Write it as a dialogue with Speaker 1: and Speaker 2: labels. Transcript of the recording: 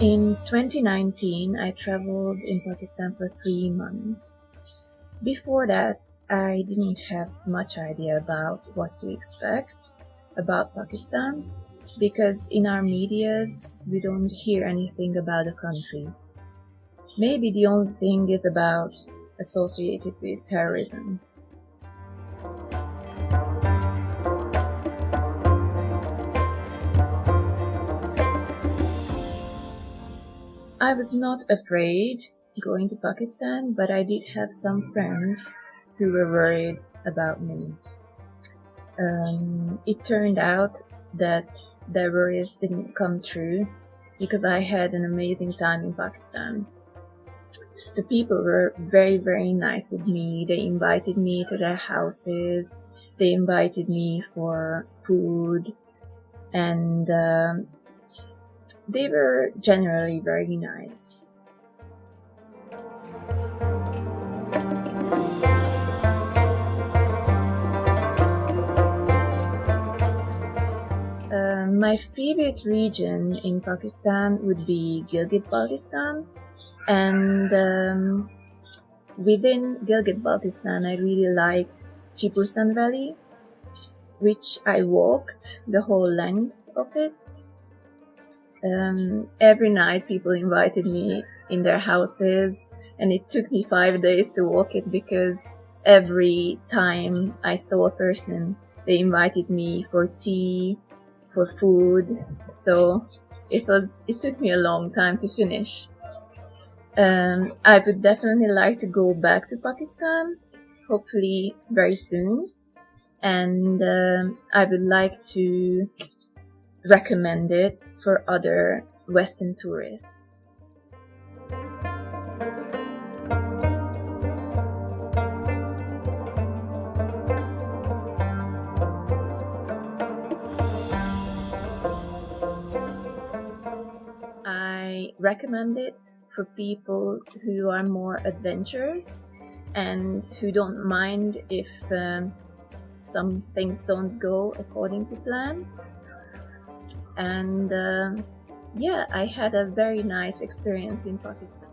Speaker 1: In 2019, I traveled in Pakistan for 3 months. Before that, I didn't have much idea about what to expect about Pakistan because in our medias, we don't hear anything about the country. Maybe the only thing is about associated with terrorism. I was not afraid going to Pakistan, but I did have some friends who were worried about me. It turned out that their worries didn't come true because I had an amazing time in Pakistan. The people were very, very nice with me. They invited me to their houses. They invited me for food, and they were generally very nice. My favorite region in Pakistan would be Gilgit-Baltistan, and within Gilgit-Baltistan I really like Chipursan Valley, which I walked the whole length of it. Every night people invited me in their houses, and it took me 5 days to walk it because every time I saw a person, they invited me for tea, for food, so it took me a long time to finish. I would definitely like to go back to Pakistan, hopefully very soon, and I would like to recommend it for other Western tourists. I recommend it for people who are more adventurous and who don't mind if some things don't go according to plan. And I had a very nice experience in Pakistan.